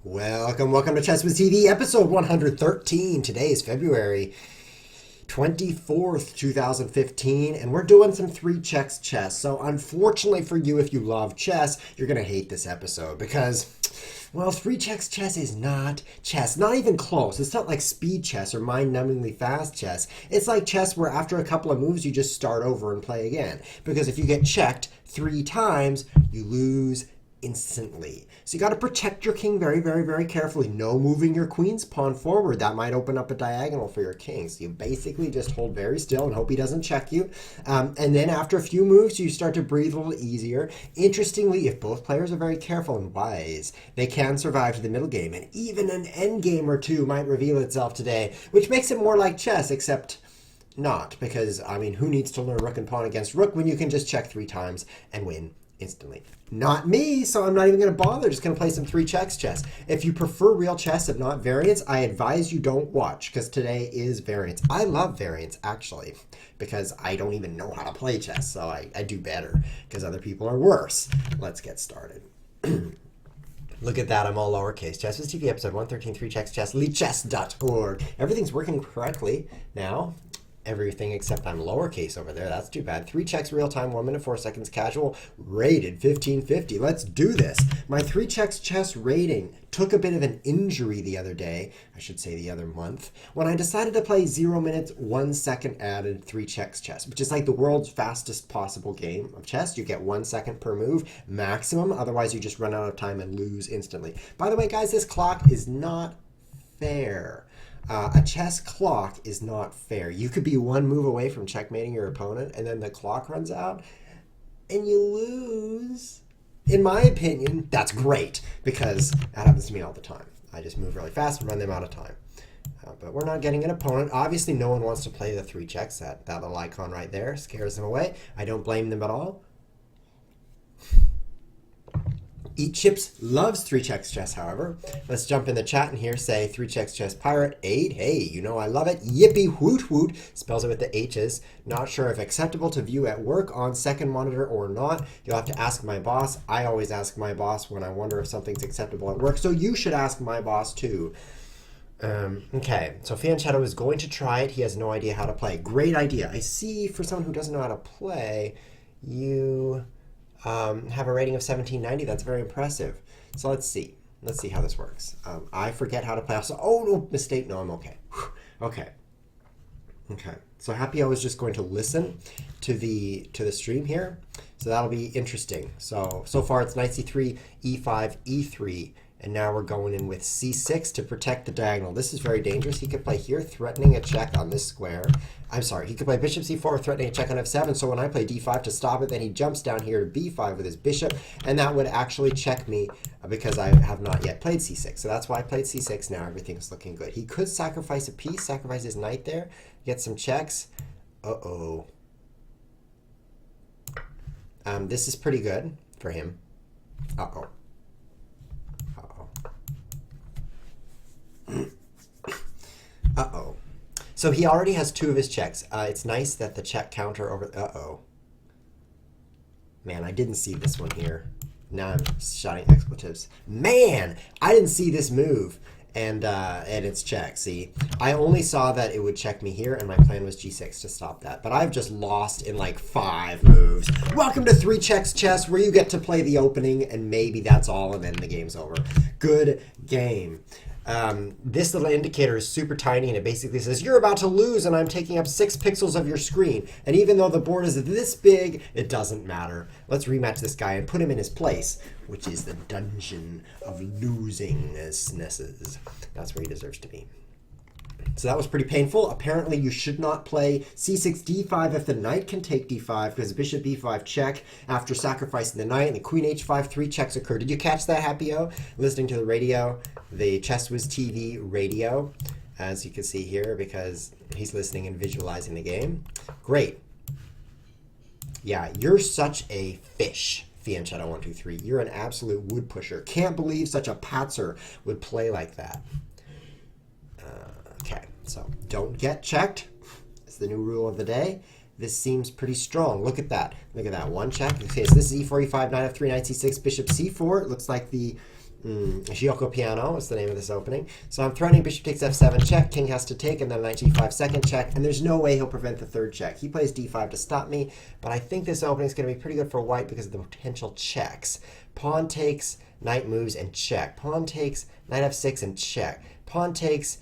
Welcome to ChessWhiz TV, episode 113. Today is February 24th, 2015, and we're doing some three checks chess. So unfortunately for you, if you love chess, you're going to hate this episode because, well, three checks chess is not chess. Not even close. It's not like speed chess or mind-numbingly fast chess. It's like chess where after a couple of moves, you just start over and play again. Because if you get checked 3 times, you lose instantly. So you got to protect your king very carefully. No moving your queen's pawn forward. That might open up a diagonal for your king. So you basically just hold very still and hope he doesn't check you. And then after a few moves, you start to breathe a little easier. Interestingly, if both players are very careful and wise, they can survive to the middle game. And even an endgame or two might reveal itself today, which makes it more like chess, except not. Because, I mean, who needs to learn rook and pawn against rook when you can just check 3 times and win instantly? Not me, so I'm not even going to bother. Just going to play some three checks chess. If you prefer real chess and not variance, I advise you don't watch because today is variance. I love variance, actually, because I don't even know how to play chess, so I do better because other people are worse. Let's get started. Look at that, I'm all lowercase. ChessWhiz TV episode 113, three checks chess, leadchess.org. Everything's working correctly now. Everything except I'm lowercase over there. That's too bad. 3 checks real time, 1 minute 4 seconds casual, rated 1550. Let's do this. My 3 checks chess rating took a bit of an injury the other day, I should say the other month, when I decided to play 0 minutes 1 second added 3 checks chess, which is like the world's fastest possible game of chess. You get 1 second per move maximum, otherwise you just run out of time and lose instantly. By the way, guys, this clock is not fair. A chess clock is not fair. You could be 1 move away from checkmating your opponent, and then the clock runs out, and you lose. In my opinion, that's great, because that happens to me all the time. I just move really fast and run them out of time. But we're not getting an opponent. Obviously, no one wants to play the 3 checks. That little icon right there scares them away. I don't blame them at all. Eat Chips loves 3 checks chess, however. Let's jump in the chat and here say 3 checks chess pirate 8. Hey, you know I love it. Yippee woot woot. Spells it with the H's. Not sure if acceptable to view at work on second monitor or not. You'll have to ask my boss. I always ask my boss when I wonder if something's acceptable at work. So you should ask my boss too. Okay, so Fianchetto is going to try it. He has no idea how to play. Great idea. I see for someone who doesn't know how to play, you have a rating of 1790. That's very impressive. So let's see. Let's see how this works. I forget how to play. So, oh, no, mistake. No, I'm okay. Okay. So Happy-O is just going to listen to the stream here. So that'll be interesting. So far it's knight c3, e5, e3. And now we're going in with c6 to protect the diagonal. This is very dangerous. He could play here, threatening a check on this square. I'm sorry, he could play bishop c4, threatening a check on f7. So when I play d5 to stop it, then he jumps down here to b5 with his bishop. And that would actually check me because I have not yet played c6. So that's why I played c6. Now everything's looking good. He could sacrifice a piece, sacrifice his knight there, get some checks. Uh-oh. This is pretty good for him. Uh-oh. Uh-oh. So he already has 2 of his checks. It's nice that the check counter over... Uh-oh. Man, I didn't see this one here. Now I'm shouting expletives. Man, I didn't see this move. And it's check, see? I only saw that it would check me here, and my plan was g6 to stop that. But I've just lost in like 5 moves. Welcome to 3 checks chess, where you get to play the opening, and maybe that's all, and then the game's over. Good game. This little indicator is super tiny, and it basically says, you're about to lose, and I'm taking up 6 pixels of your screen. And even though the board is this big, it doesn't matter. Let's rematch this guy and put him in his place, which is the dungeon of losingnesses. That's where he deserves to be. So that was pretty painful. Apparently, you should not play c6, d5 if the knight can take d5, because bishop b5 check after sacrificing the knight, and the queen h5, 3 checks occur. Did you catch that, Happy-O? Listening to the radio, the ChessWhiz TV radio, as you can see here, because he's listening and visualizing the game. Great. Yeah, you're such a fish, Fianchetto123. You're an absolute wood pusher. Can't believe such a patzer would play like that. Okay, so don't get checked. It's the new rule of the day. This seems pretty strong. Look at that. Look at that. 1 check. Okay, so this is e4, e5, knight f3, knight c6, bishop c4. It looks like the Gioco Piano is the name of this opening. So I'm threatening bishop takes f7 check, king has to take, and then knight g5 second check, and there's no way he'll prevent the third check. He plays d5 to stop me, but I think this opening is going to be pretty good for white because of the potential checks. Pawn takes, knight moves, and check. Pawn takes, knight f6, and check. Pawn takes,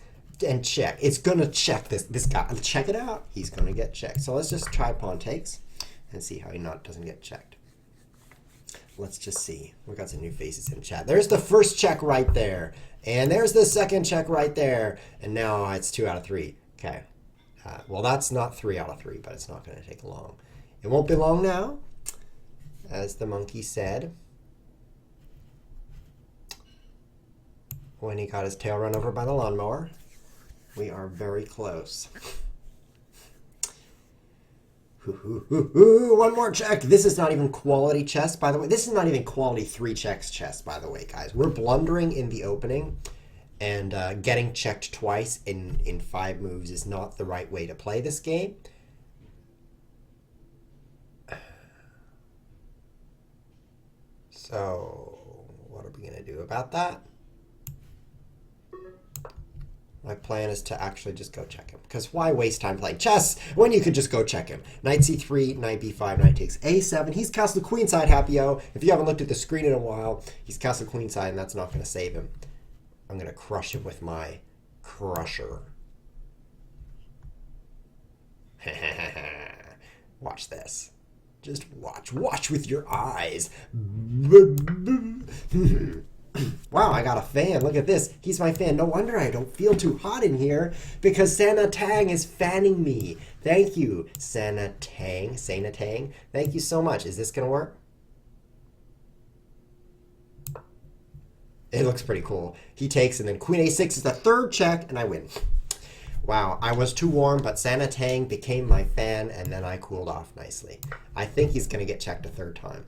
and check. It's going to check this guy. Check it out. He's going to get checked. So let's just try pawn takes and see how he doesn't get checked. Let's just see. We've got some new faces in chat. There's the first check right there. And there's the second check right there. And now it's 2 out of 3. Okay. Well, that's not 3 out of 3, but it's not going to take long. It won't be long now, as the monkey said when he got his tail run over by the lawnmower. We are very close. One more check. This is not even quality chess, by the way. This is not even quality 3 checks chess, by the way, guys. We're blundering in the opening, and getting checked twice in 5 moves is not the right way to play this game. So what are we going to do about that? My plan is to actually just go check him. Because why waste time playing chess when you could just go check him? Knight c3, knight b5, knight takes a7. He's castled queenside, Happy-O. If you haven't looked at the screen in a while, he's castled queenside, and that's not going to save him. I'm going to crush him with my crusher. Watch this. Just watch. Watch with your eyes. Wow, I got a fan. Look at this. He's my fan. No wonder I don't feel too hot in here, because Sana Tang is fanning me. Thank you, Sana Tang. Sana Tang. Thank you so much. Is this going to work? It looks pretty cool. He takes, and then queen a6 is the third check, and I win. Wow, I was too warm, but Sana Tang became my fan, and then I cooled off nicely. I think he's going to get checked a third time.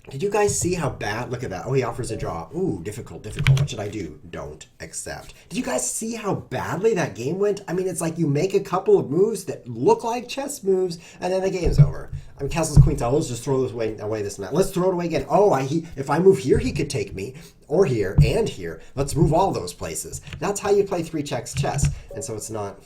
Did you guys see how bad? Look at that. Oh, he offers a draw. Ooh, difficult, difficult. What should I do? Don't accept. Did you guys see how badly that game went? I mean, it's like you make a couple of moves that look like chess moves, and then the game's over. I mean, castles, queens, let's just throw this away this and that. Let's throw it away again. Oh, if I move here, he could take me. Or here, and here. Let's move all those places. That's how you play 3 checks chess. And so it's not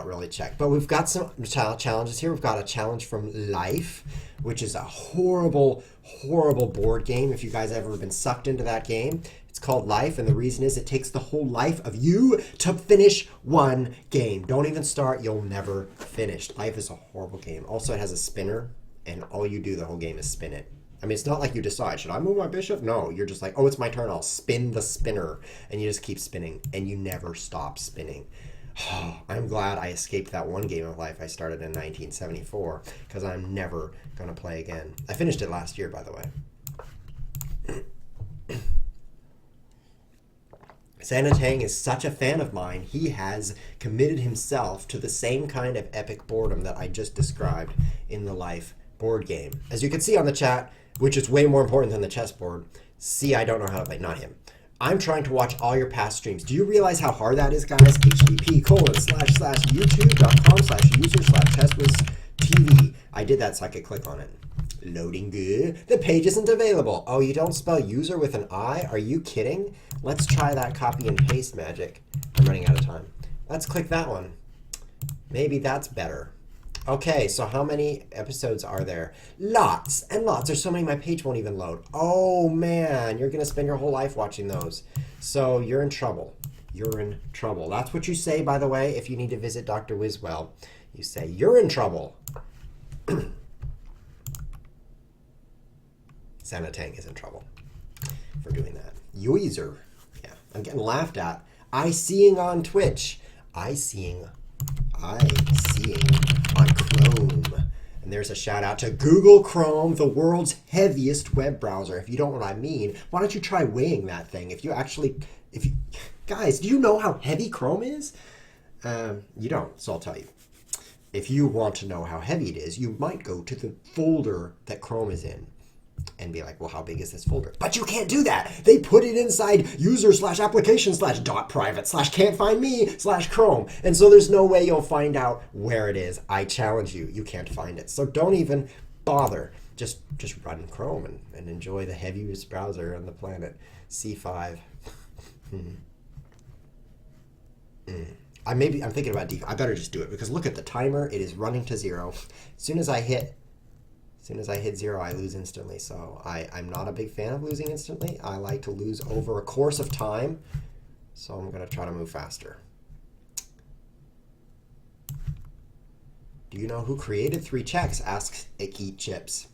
really checked. But we've got some challenges here. We've got a challenge from Life, which is a horrible, horrible board game. If you guys have ever been sucked into that game, it's called Life, and the reason is it takes the whole life of you to finish one game. Don't even start. You'll never finish. Life is a horrible game. Also, it has a spinner, and all you do the whole game is spin it. I mean, it's not like you decide, should I move my bishop? No, you're just like, oh, it's my turn. I'll spin the spinner, and you just keep spinning, and you never stop spinning. I'm glad I escaped that one game of Life I started in 1974, because I'm never going to play again. I finished it last year, by the way. Sana Tang is such a fan of mine, he has committed himself to the same kind of epic boredom that I just described in the Life board game. As you can see on the chat, which is way more important than the chessboard, see, I don't know how to play, not him. I'm trying to watch all your past streams. Do you realize how hard that is, guys? http://youtube.com/user/ChessWhiz TV. I did that so I could click on it. Loading good. The page isn't available. Oh, you don't spell user with an I? Are you kidding? Let's try that copy and paste magic. I'm running out of time. Let's click that one. Maybe that's better. Okay, so how many episodes are there? Lots and lots. There's so many my page won't even load. Oh man, you're going to spend your whole life watching those. So you're in trouble. You're in trouble. That's what you say, by the way, if you need to visit Dr. Wiswell. You say, you're in trouble. Sana Tang is in trouble for doing that. User. Yeah, I'm getting laughed at. I seeing on Twitch. I seeing on Chrome. And there's a shout out to Google Chrome, the world's heaviest web browser. If you don't know what I mean, why don't you try weighing that thing? Guys, do you know how heavy Chrome is? You don't, so I'll tell you. If you want to know how heavy it is, you might go to the folder that Chrome is in and be like, well, how big is this folder? But you can't do that. They put it inside user/application/.private/can't-find-me/Chrome. And so there's no way you'll find out where it is. I challenge you. You can't find it. So don't even bother. just run Chrome and enjoy the heaviest browser on the planet. C5. I'm thinking about I better just do it because look at the timer. It is running to 0. As soon as I hit 0, I lose instantly. So I'm not a big fan of losing instantly. I like to lose over a course of time. So I'm going to try to move faster. Do you know who created 3 checks? Asks Eat Chips.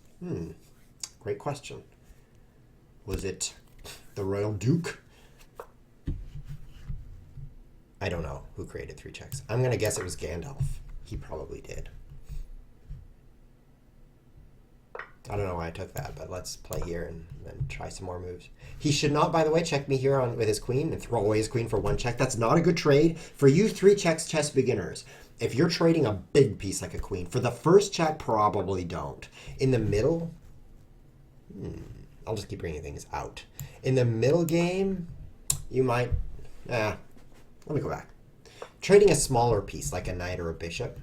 Great question. Was it the Royal Duke? I don't know who created 3 checks. I'm going to guess it was Gandalf. He probably did. I don't know why I took that, but let's play here and then try some more moves. He should not, by the way, check me here with his queen and throw away his queen for 1 check. That's not a good trade. For you 3 checks chess beginners, if you're trading a big piece like a queen, for the first check, probably don't. In the middle, I'll just keep bringing things out. In the middle game, you might, let me go back. Trading a smaller piece like a knight or a bishop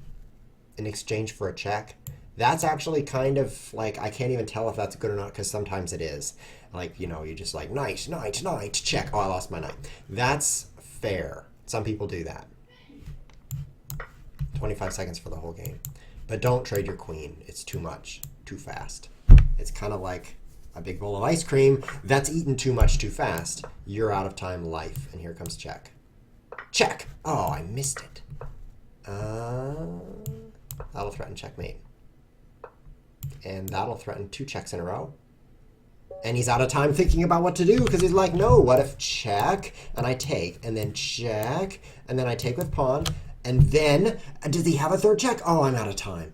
in exchange for a check, that's actually kind of like, I can't even tell if that's good or not because sometimes it is. Like, you know, you're just like, knight, knight, knight, check. Oh, I lost my knight. That's fair. Some people do that. 25 seconds for the whole game. But don't trade your queen. It's too much, too fast. It's kind of like a big bowl of ice cream that's eaten too much too fast. You're out of time life. And here comes check. Check. Oh, I missed it. That'll threaten checkmate. And that'll threaten 2 checks in a row. And he's out of time thinking about what to do because he's like, no, what if check and I take and then check and then I take with pawn and then does he have a 3rd check? Oh, I'm out of time.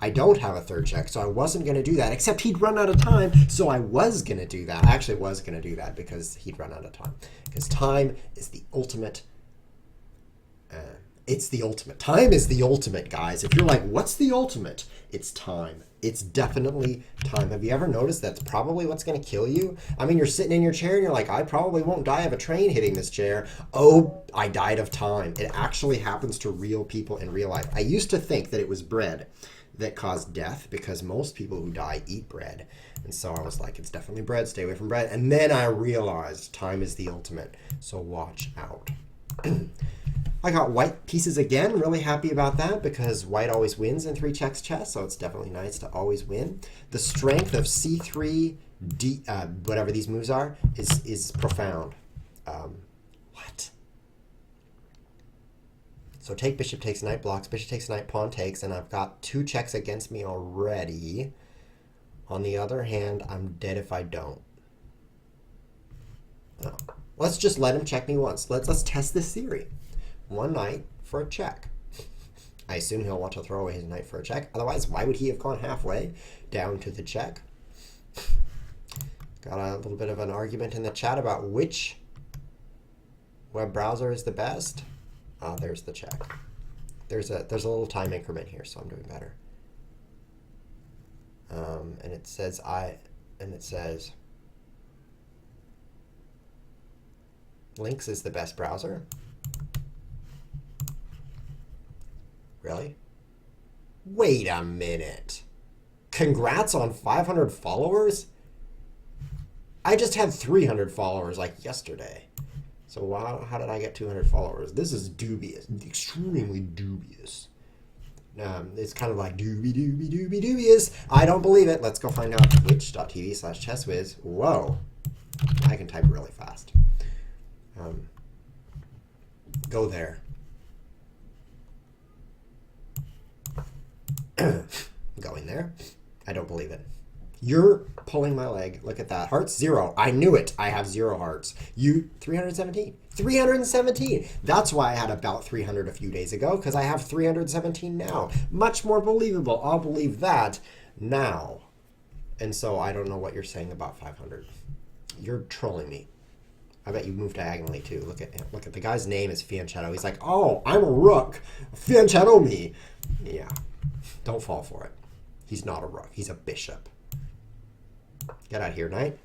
I don't have a 3rd check, so I wasn't going to do that, except he'd run out of time, so I was going to do that. I actually was going to do that because he'd run out of time. Because time is the ultimate. It's the ultimate. Time is the ultimate, guys. If you're like, what's the ultimate? It's time. It's definitely time. Have you ever noticed that's probably what's going to kill you? I mean, you're sitting in your chair and you're like, I probably won't die of a train hitting this chair. Oh, I died of time. It actually happens to real people in real life. I used to think that it was bread that caused death because most people who die eat bread. And so I was like, it's definitely bread. Stay away from bread. And then I realized time is the ultimate. So watch out. I got white pieces again. Really happy about that because white always wins in 3 checks chess, so it's definitely nice to always win. The strength of c3, whatever these moves are, is profound. What? So take bishop takes knight blocks, bishop takes knight, pawn takes, and I've got 2 checks against me already. On the other hand, I'm dead if I don't. Oh. Let's just let him check me once. Let's test this theory. 1 knight for a check. I assume he'll want to throw away his knight for a check. Otherwise, why would he have gone halfway down to the check? Got a little bit of an argument in the chat about which web browser is the best. There's the check. There's a little time increment here, so I'm doing better. And it says Lynx is the best browser. Really? Wait a minute. Congrats on 500 followers? I just had 300 followers like yesterday. So how did I get 200 followers? This is dubious, extremely dubious. It's kind of like dubious. I don't believe it. Let's go find out. Twitch.tv/ChessWhiz. Whoa. I can type really fast. Go there. Going there. I don't believe it. You're pulling my leg. Look at that. Hearts 0. I knew it. I have 0 hearts. You 317. 317. That's why I had about 300 a few days ago, because I have 317 now. Much more believable. I'll believe that now. And so I don't know what you're saying about 500. You're trolling me. I bet you moved diagonally too. Look at the guy's name is Fianchetto. He's like, oh, I'm a rook. Fianchetto me. Yeah. Don't fall for it. He's not a rook. He's a bishop. Get out of here, knight.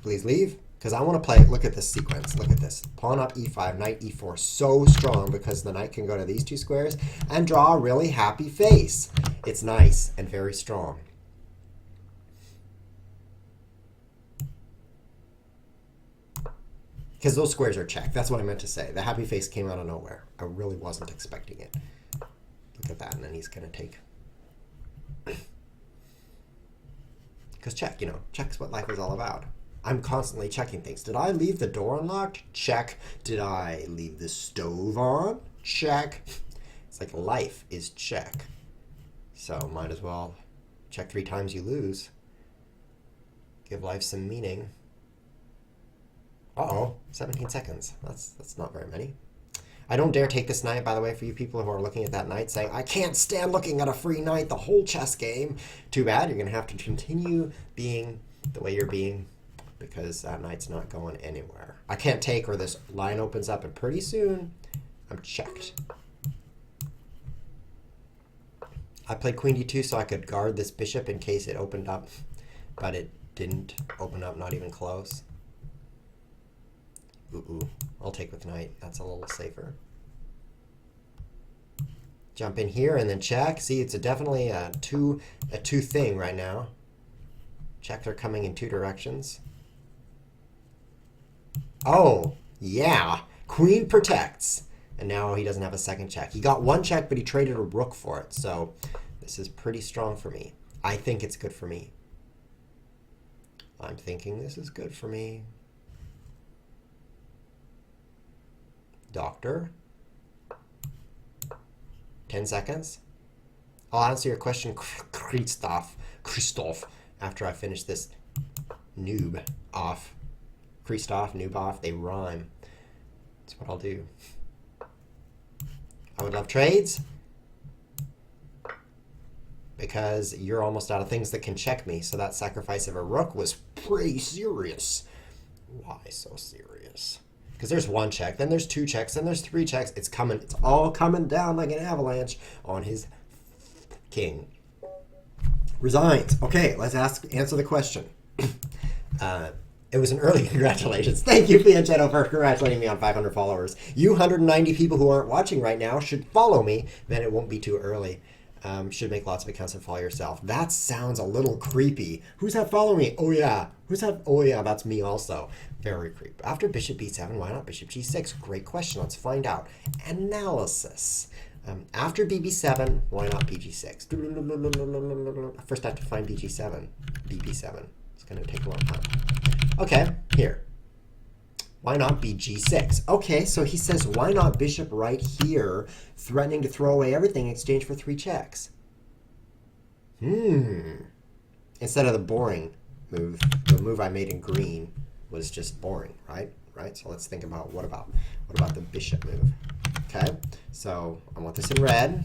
Please leave. Because I want to play, look at this sequence. Look at this. Pawn up e5, knight e4. So strong because the knight can go to these 2 squares and draw a really happy face. It's nice and very strong. Because those squares are checked. That's what I meant to say. The happy face came out of nowhere. I really wasn't expecting it. Look at that, and then he's going to take. Because check, you know, check's what life is all about. I'm constantly checking things. Did I leave the door unlocked? Check. Did I leave the stove on? Check. It's like life is check. So might as well check 3 times you lose. Give life some meaning. Uh-oh, 17 seconds. That's not very many. I don't dare take this knight, by the way, for you people who are looking at that knight saying, I can't stand looking at a free knight the whole chess game. Too bad, you're going to have to continue being the way you're being because that knight's not going anywhere. I can't take or this line opens up and pretty soon I'm checked. I played queen d2 so I could guard this bishop in case it opened up, but it didn't open up, not even close. Ooh, I'll take with knight. That's a little safer. Jump in here and then check. See, it's definitely a two thing right now. Checks are coming in 2 directions. Oh, yeah. Queen protects. And now he doesn't have a second check. He got 1 check, but he traded a rook for it. So this is pretty strong for me. I think it's good for me. I'm thinking this is good for me. Doctor. 10 seconds. I'll answer your question, Christoph, after I finish this noob off. Christoph, noob off, they rhyme. That's what I'll do. I would love trades because you're almost out of things that can check me. So that sacrifice of a rook was pretty serious. Why so serious? Because there's 1 check, then there's 2 checks, then there's 3 checks. It's coming. It's all coming down like an avalanche on his king. Resigns. Okay, let's answer the question. It was an early congratulations. Thank you, Fianchetto, for congratulating me on 500 followers. You 190 people who aren't watching right now should follow me. Then it won't be too early. Should make lots of accounts and follow yourself. That sounds a little creepy. Who's that following me? Oh, yeah. Who's that? Oh, yeah, that's me also. Very creepy. After bishop b7, why not bishop g6? Great question. Let's find out. Analysis. After bb7, why not bg6? First I have to find bg7. bb7. It's going to take a long time. Okay, here. Why not bg6? Okay, so he says, why not bishop right here, threatening to throw away everything in exchange for 3 checks? Instead of the boring move, the move I made in green was just boring, right? So let's think about what about the bishop move? Okay, so I want this in red.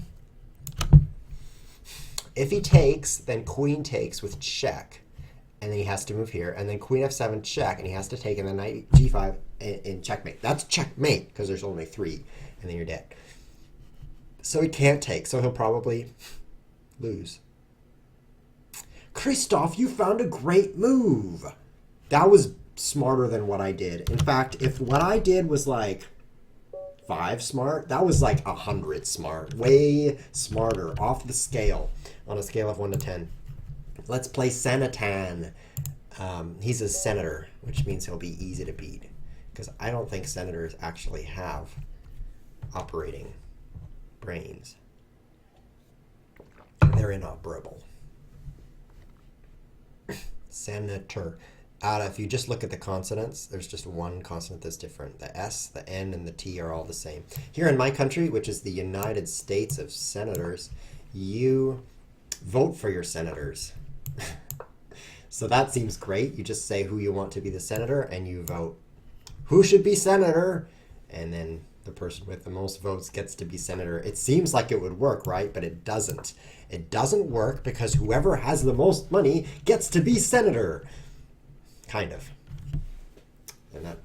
If he takes, then queen takes with check. And then he has to move here, and then queen f7 check, and he has to take, and then knight g5 in checkmate. That's checkmate, because there's only 3, and then you're dead. So he can't take, so he'll probably lose. Christoph, you found a great move. That was smarter than what I did. In fact, if what I did was like 5 smart, that was like 100 smart. Way smarter, off the scale, on a scale of 1 to 10. Let's play Senatan. He's a senator, which means he'll be easy to beat. Because I don't think senators actually have operating brains. They're inoperable. Senator. If you just look at the consonants, there's just one consonant that's different. The S, the N, and the T are all the same. Here in my country, which is the United States of Senators, you vote for your senators. So that seems great. You just say who you want to be the senator, and you vote who should be senator, and then the person with the most votes gets to be senator. It seems like it would work, right? But it doesn't. It doesn't work because whoever has the most money gets to be senator. Kind of. And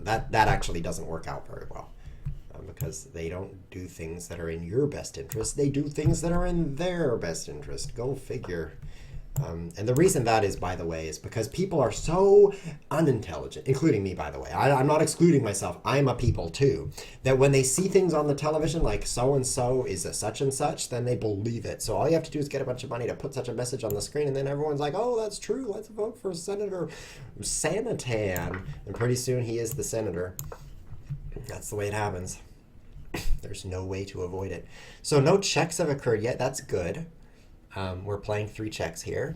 that actually doesn't work out very well because they don't do things that are in your best interest. They do things that are in their best interest. Go figure. And the reason that is, by the way, is because people are so unintelligent, including me, by the way. I'm not excluding myself. I'm a people too. That when they see things on the television like so-and-so is a such and such, then they believe it. So all you have to do is get a bunch of money to put such a message on the screen, and then everyone's like, oh, that's true. Let's vote for Senator Sanatan. And pretty soon he is the senator. That's the way it happens. There's no way to avoid it. So no checks have occurred yet. That's good. We're playing 3 checks here,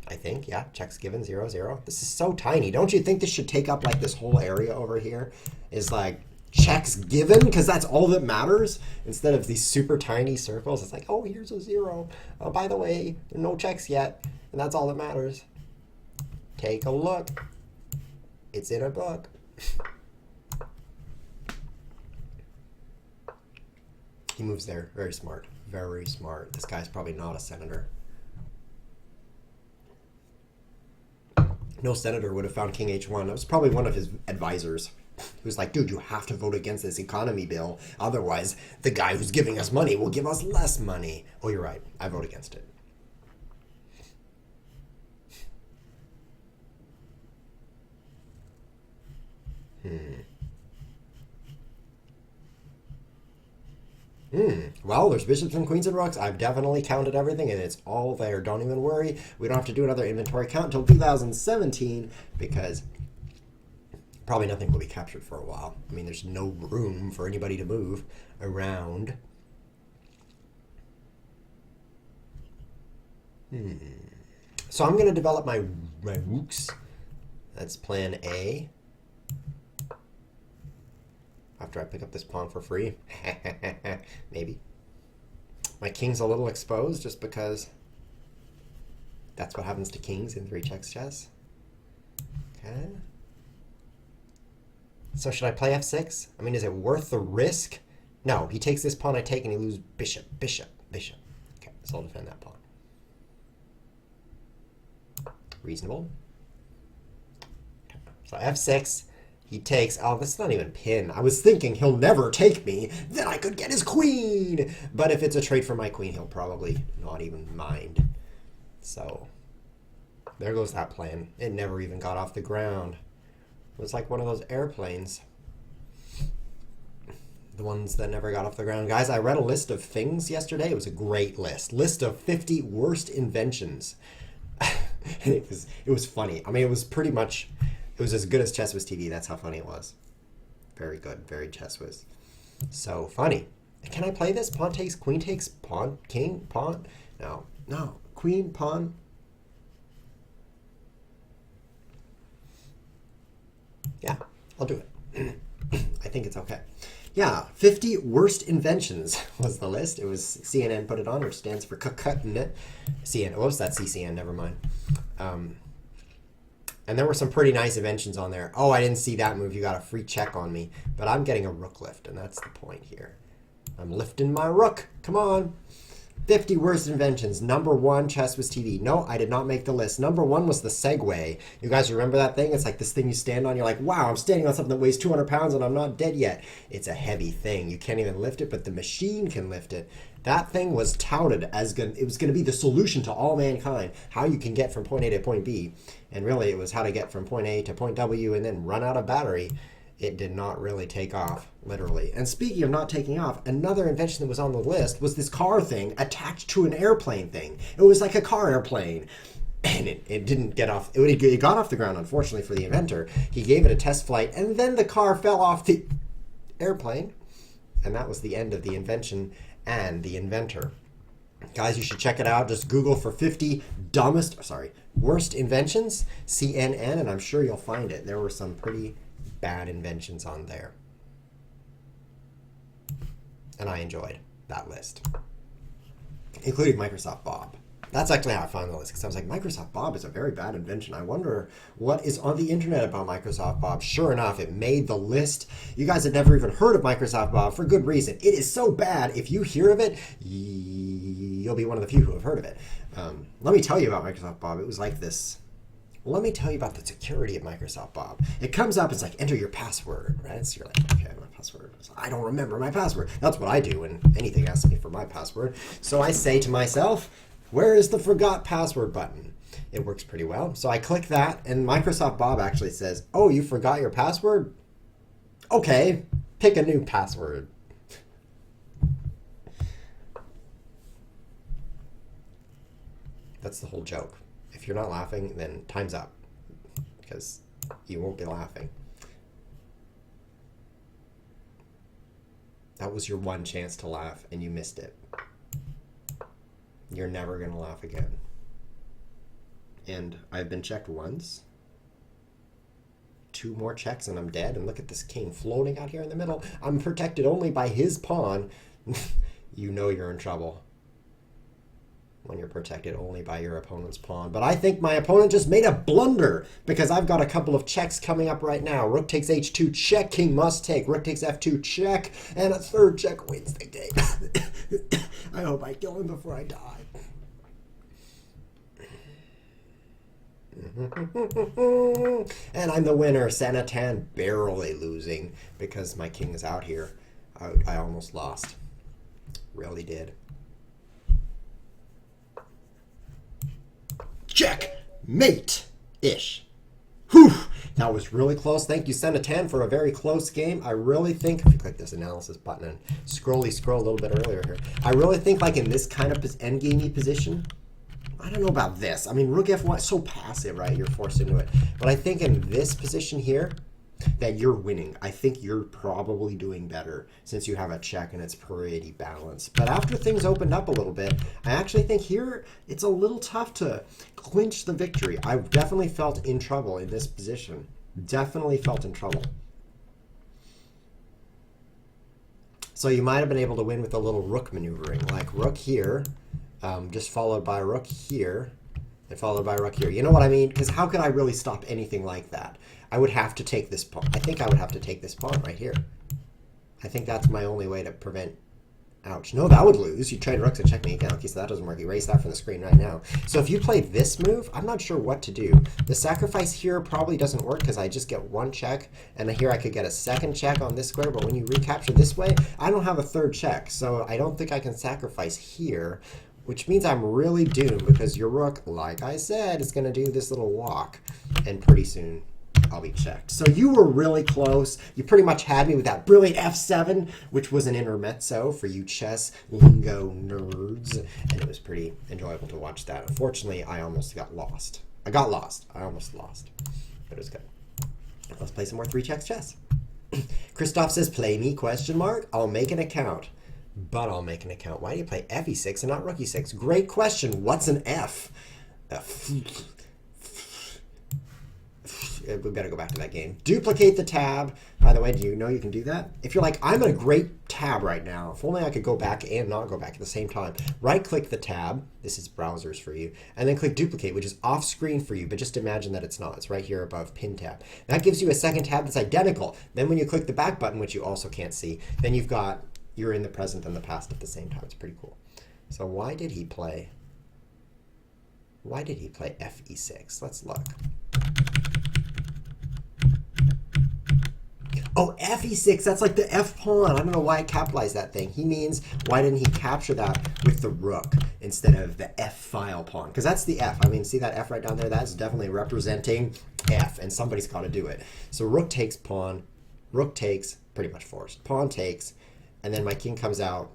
I think. Yeah, checks given, 0-0. This is so tiny. Don't you think this should take up like this whole area over here? Is like checks given, because that's all that matters. Instead of these super tiny circles, it's like, oh, here's a 0. Oh, by the way, no checks yet, and that's all that matters. Take a look. It's in a book. He moves there. Very smart. Very smart. This guy's probably not a senator. No senator would have found King H1. It was probably one of his advisors who was like, dude, you have to vote against this economy bill. Otherwise, the guy who's giving us money will give us less money. Oh, you're right. I vote against it. Well, there's bishops and queens and rooks. I've definitely counted everything, and it's all there. Don't even worry. We don't have to do another inventory count until 2017, because probably nothing will be captured for a while. I mean, there's no room for anybody to move around. So I'm going to develop my rooks. That's plan A. After I pick up this pawn for free. Maybe. My king's a little exposed just because that's what happens to kings in 3 checks chess. Okay. So should I play f6? I mean, is it worth the risk? No, he takes this pawn I take and he loses bishop, bishop, bishop. Okay, so I'll defend that pawn. Reasonable. Okay. So f6. He takes, oh, that's not even pin. I was thinking he'll never take me, then I could get his queen. But if it's a trade for my queen, he'll probably not even mind. So there goes that plan. It never even got off the ground. It was like one of those airplanes. The ones that never got off the ground. Guys, I read a list of things yesterday. It was a great list. List of 50 worst inventions. And it was funny. I mean, it was pretty much... It was as good as ChessWhiz TV. That's how funny it was. Very good. Very ChessWhiz. So funny. Can I play this? Pawn takes, queen takes, pawn, king, pawn? No. No. Queen, pawn. Yeah, I'll do it. I think it's okay. Yeah, 50 worst inventions was the list. It was CNN put it on, which stands for CNN. Whoops, that's CCN. Never mind. And there were some pretty nice inventions on there. Oh, I didn't see that move. You got a free check on me. But I'm getting a rook lift, and that's the point here. I'm lifting my rook. Come on. 50 worst inventions. Number 1, ChessWhiz TV. No, I did not make the list. Number 1 was the Segway. You guys remember that thing? It's like this thing you stand on. You're like, wow, I'm standing on something that weighs 200 pounds and I'm not dead yet. It's a heavy thing. You can't even lift it, but the machine can lift it. That thing was touted as it was going to be the solution to all mankind, how you can get from point A to point B. And really, it was how to get from point A to point W and then run out of battery. It did not really take off, literally. And speaking of not taking off, another invention that was on the list was this car thing attached to an airplane thing. It was like a car airplane. And it didn't get off. It got off the ground, unfortunately, for the inventor. He gave it a test flight, and then the car fell off the airplane. And that was the end of the invention and the inventor. Guys, you should check it out. Just Google for 50 worst inventions, CNN, and I'm sure you'll find it. There were some pretty bad inventions on there. And I enjoyed that list, including Microsoft Bob. That's actually how I found the list, because I was like, Microsoft Bob is a very bad invention. I wonder what is on the internet about Microsoft Bob. Sure enough, it made the list. You guys had never even heard of Microsoft Bob for good reason. It is so bad. If you hear of it, you'll be one of the few who have heard of it. Let me tell you about Microsoft Bob. It was like this. Let me tell you about the security of Microsoft Bob. It comes up, it's like, enter your password, right? So you're like, okay, my password. So I don't remember my password. That's what I do when anything asks me for my password. So I say to myself, Where is the forgot password button? It works pretty well. So I click that, and Microsoft Bob actually says, oh, you forgot your password? Okay, pick a new password. That's the whole joke. If you're not laughing, then time's up, because you won't be laughing. That was your one chance to laugh, and you missed it. You're never going to laugh again. And I've been checked once. 2 more checks and I'm dead. And look at this king floating out here in the middle. I'm protected only by his pawn. You know you're in trouble when you're protected only by your opponent's pawn. But I think my opponent just made a blunder because I've got a couple of checks coming up right now. Rook takes h2, check, king must take. Rook takes f2, check, and a third check wins the game. I hope I kill him before I die. And I'm the winner. Sanatan barely losing because my king is out here. I almost lost. Really did. Checkmate-ish. Whew. That was really close. Thank you, Sanatan, for a very close game. I really think, if you click this analysis button and scroll a little bit earlier here, I really think like in this kind of endgame-y position, I don't know about this. I mean, rook f1 is so passive, right? You're forced into it. But I think in this position here, that you're winning. I think you're probably doing better since you have a check and it's pretty balanced. But after things opened up a little bit, I actually think here it's a little tough to clinch the victory. I definitely felt in trouble in this position. Definitely felt in trouble. So you might have been able to win with a little rook maneuvering, like rook here, just followed by rook here, and followed by rook here. You know what I mean? Because how could I really stop anything like that? I would have to take this pawn. I think I would have to take this pawn right here. I think that's my only way to prevent... Ouch. No, that would lose. You trade rooks and checkmate again. Okay, so that doesn't work. Erase that from the screen right now. So if you played this move, I'm not sure what to do. The sacrifice here probably doesn't work because I just get 1 check, and here I could get a 2nd check on this square, but when you recapture this way, I don't have a 3rd check, so I don't think I can sacrifice here, which means I'm really doomed because your rook, like I said, is going to do this little walk, and pretty soon I'll be checked. So you were really close. You pretty much had me with that brilliant f7, which was an intermezzo for you chess lingo nerds, and it was pretty enjoyable to watch that. Unfortunately, I almost got lost. I almost lost, but it was good. Let's play some more 3 checks chess. Christoph says, play me, question mark. I'll make an account. But I'll make an account. Why do you play f e6 and not rook e6? Great question. What's an f? We better go back to that game. Duplicate the tab. By the way, do you know you can do that? If you're like, I'm in a great tab right now. If only I could go back and not go back at the same time. Right-click the tab. This is browsers for you. And then click duplicate, which is off-screen for you. But just imagine that it's not. It's right here above pin tab. That gives you a 2nd tab that's identical. Then when you click the back button, which you also can't see, then you're in the present and the past at the same time. It's pretty cool. So why did he play f e6? Let's look. Oh, f e6, that's like the f pawn. I don't know why I capitalized that thing. He means, why didn't he capture that with the rook instead of the f file pawn? Because that's the f. I mean, see that f right down there? That's definitely representing f, and somebody's got to do it. So rook takes pawn, rook takes, pretty much forced. Pawn takes, and then my king comes out.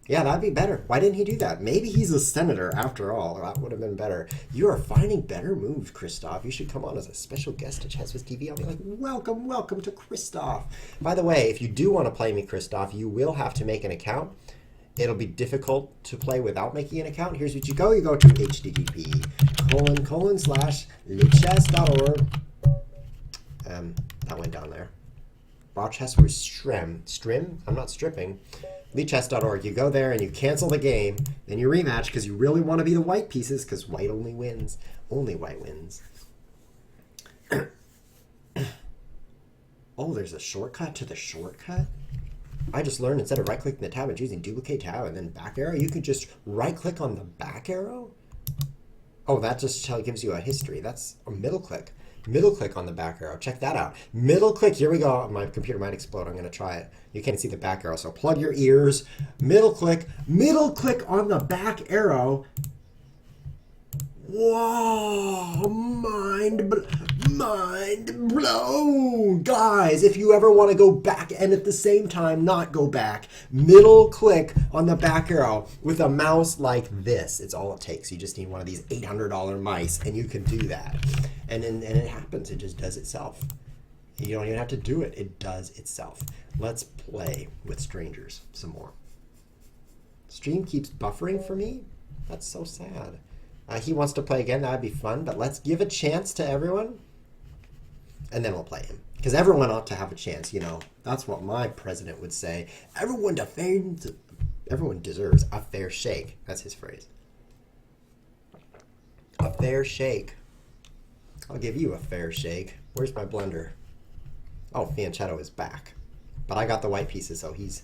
Yeah, that'd be better. Why didn't he do that? Maybe he's a senator after all. That would have been better. You are finding better moves, Christoph. You should come on as a special guest to ChessWhiz TV. I'll be like, welcome, welcome to Christoph. By the way, if you do want to play me, Christoph, you will have to make an account. It'll be difficult to play without making an account. Here's what you go. You go to http://lichess.org. That went down there. Rochester Strim. I'm not stripping. Lichess.org. You go there and you cancel the game. Then you rematch because you really want to be the white pieces because white only wins. Only white wins. Oh, there's a shortcut to the shortcut? I just learned instead of right-clicking the tab and choosing duplicate tab and then back arrow, you could just right-click on the back arrow? Oh, that just gives you a history. That's a middle click. Middle click on the back arrow. Check that out. Middle click. Here we go. My computer might explode. I'm going to try it. You can't see the back arrow, so plug your ears. Middle click. Middle click on the back arrow. Whoa, mind blown. Guys, if you ever want to go back and at the same time not go back, middle click on the back arrow with a mouse like this. It's all it takes. You just need one of these $800 mice and you can do that. And it happens. It just does itself. You don't even have to do it. It does itself. Let's play with strangers some more. Stream keeps buffering for me. That's so sad. He wants to play again. That'd be fun. But let's give a chance to everyone. And then we'll play him. Because everyone ought to have a chance, you know. That's what my president would say. Everyone deserves a fair shake. That's his phrase. A fair shake. I'll give you a fair shake. Where's my blender? Oh, Fianchetto is back. But I got the white pieces, so he's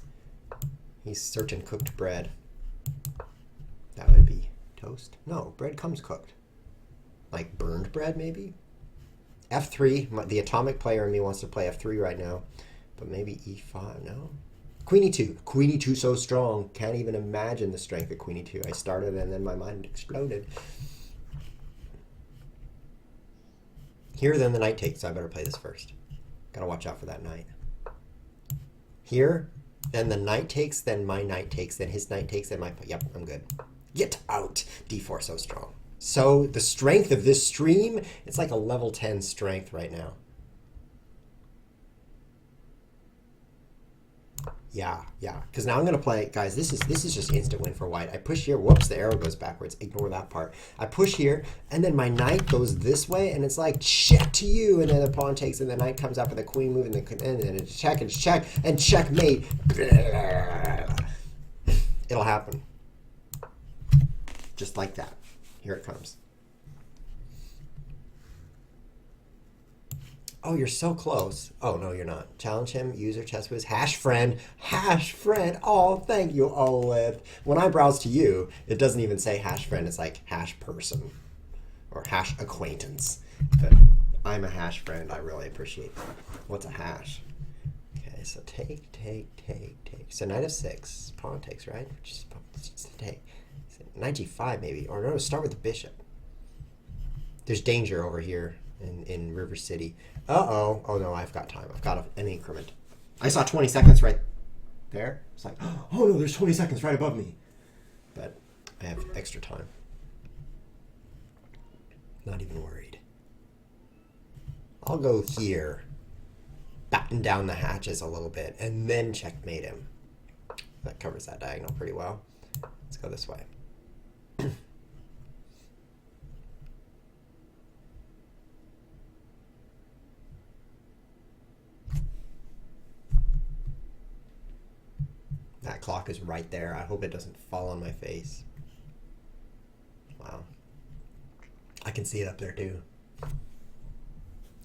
searching cooked bread. That would be toast. No, bread comes cooked. Like burned bread, maybe? F3. The atomic player in me wants to play F3 right now. But maybe E5, no? Queen E2. Queen E2 so strong. Can't even imagine the strength of Queen E2. I started and then my mind exploded. Here, then the knight takes, so I better play this first. Gotta watch out for that knight. Here, then the knight takes, then my knight takes, then his knight takes, then my... Yep, I'm good. Get out! D4 so strong. So the strength of this stream, it's like a level 10 strength right now. Yeah. Because now I'm going to play, guys, this is just instant win for white. I push here. Whoops, the arrow goes backwards. Ignore that part. I push here, and then my knight goes this way, and it's like, check to you, and then the pawn takes, and the knight comes up with the queen move, and then it's check, and checkmate. It'll happen. Just like that. Here it comes. Oh, you're so close. Oh, no, you're not. Challenge him, user ChessWhiz, hash friend. Oh, thank you, Olive. When I browse to you, it doesn't even say hash friend. It's like hash person or hash acquaintance. But I'm a hash friend. I really appreciate that. What's a hash? Okay, so take. So knight f6, pawn takes, right? Just take. Knight g5 maybe, or no, start with the bishop. There's danger over here in River City. Uh-oh. Oh, no, I've got time. I've got an increment. I saw 20 seconds right there. It's like, oh, no, there's 20 seconds right above me. But I have extra time. Not even worried. I'll go here. Batten down the hatches a little bit, and then checkmate him. That covers that diagonal pretty well. Let's go this way. That clock is right there. I hope it doesn't fall on my face. Wow. I can see it up there too.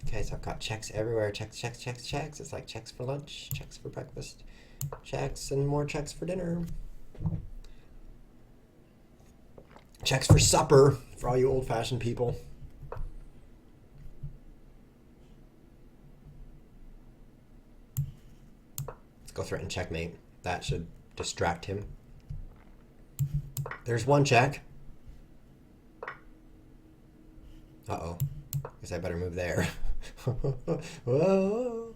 Okay, so I've got checks everywhere. Checks. It's like checks for lunch, checks for breakfast, checks and more checks for dinner. Checks for supper for all you old-fashioned people. Let's go threaten checkmate. That should distract him. There's one check. Uh-oh. Guess I better move there. Whoa.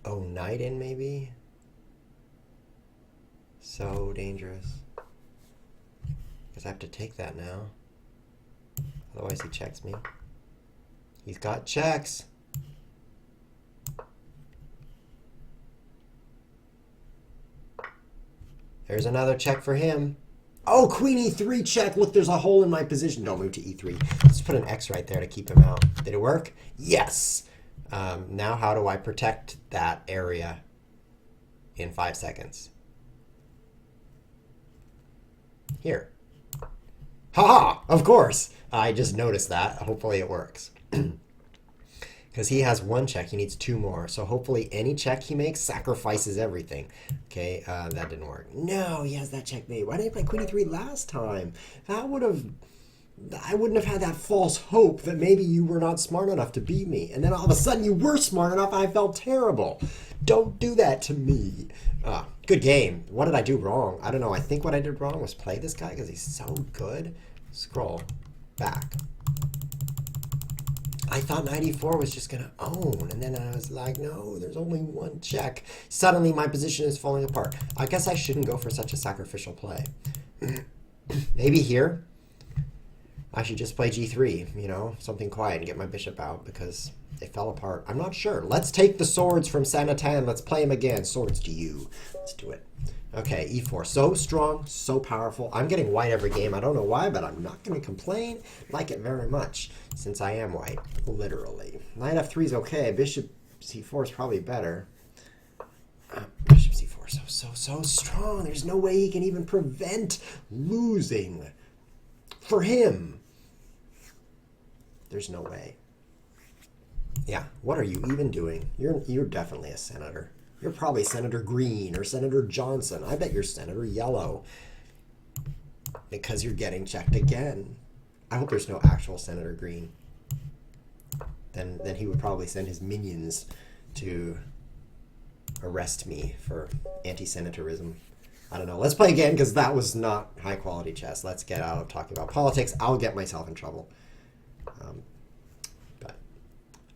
Oh, knight in maybe? So dangerous. Guess I have to take that now. Otherwise he checks me. He's got checks. There's another check for him. Oh, queen e3 check. Look, there's a hole in my position. Don't move to e3. Let's put an X right there to keep him out. Did it work? Yes. Now how do I protect that area in 5 seconds? Here. Haha, of course. I just noticed that. Hopefully it works. Because he has one check, he needs 2 more. So hopefully any check he makes sacrifices everything. Okay, that didn't work. No, he has that checkmate. Why didn't he play queen e3 last time? That would have I wouldn't have had that false hope that maybe you were not smart enough to beat me. And then all of a sudden you were smart enough. I felt terrible. Don't do that to me. Good game. What did I do wrong? I don't know. I think what I did wrong was play this guy because he's so good. Scroll back. I thought 94 was just going to own. And then I was like, no, there's only one check. Suddenly my position is falling apart. I guess I shouldn't go for such a sacrificial play. Maybe here I should just play g3, you know, something quiet and get my bishop out because it fell apart. I'm not sure. Let's take the swords from Sanatan. Let's play him again. Swords to you. Let's do it. Okay, e4. So strong, so powerful. I'm getting white every game. I don't know why, but I'm not going to complain. Like it very much since I am white, literally. Knight f3 is okay. Bishop c4 is probably better. Bishop c4, so strong. There's no way he can even prevent losing. For him. There's no way. Yeah, what are you even doing? You're definitely a senator. You're probably Senator Green or Senator Johnson. I bet you're Senator Yellow. Because you're getting checked again. I hope there's no actual Senator Green. Then he would probably send his minions to arrest me for anti-senatorism. I don't know. Let's play again because that was not high quality chess. Let's get out of talking about politics. I'll get myself in trouble. But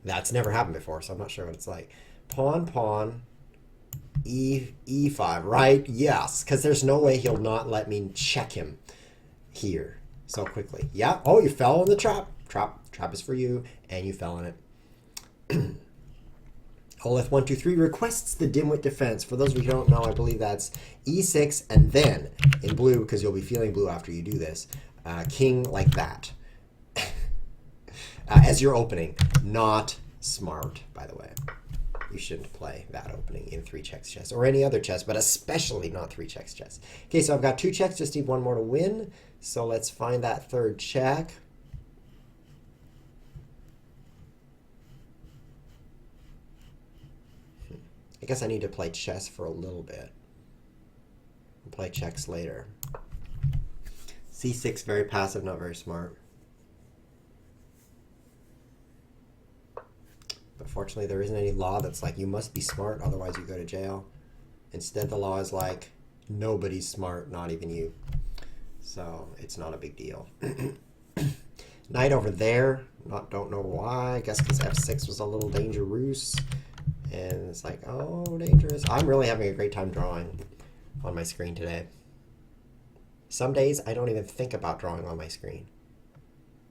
that's never happened before, so I'm not sure what it's like. Pawn, e5, right? Yes, because there's no way he'll not let me check him here so quickly. Yeah. Oh, you fell in the trap. Trap is for you, and you fell in it. Olith123 requests the dimwit defense. For those of you who don't know, I believe that's e6 and then in blue, because you'll be feeling blue after you do this, king like that. As you're opening. Not smart, by the way. You shouldn't play that opening in 3 checks chess or any other chess, but especially not 3 checks chess. Okay, so I've got 2 checks, just need 1 more to win. So let's find that 3rd check. I guess I need to play chess for a little bit. I'll play checks later. C6, very passive, not very smart. But fortunately, there isn't any law that's like, you must be smart, otherwise you go to jail. Instead, the law is like, nobody's smart, not even you. So it's not a big deal. Knight over there. Don't know why. I guess because f6 was a little dangerous. And it's like, oh, dangerous. I'm really having a great time drawing on my screen today. Some days I don't even think about drawing on my screen.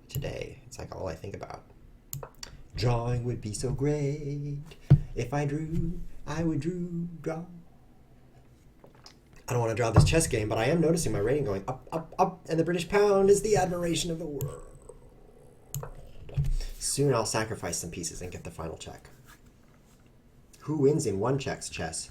Today, it's like all I think about. Drawing would be so great. If I drew, I would draw. I don't want to draw this chess game, but I am noticing my rating going up, up, up, and the British pound is the admiration of the world. Soon I'll sacrifice some pieces and get the final check. Who wins in 1 checks chess?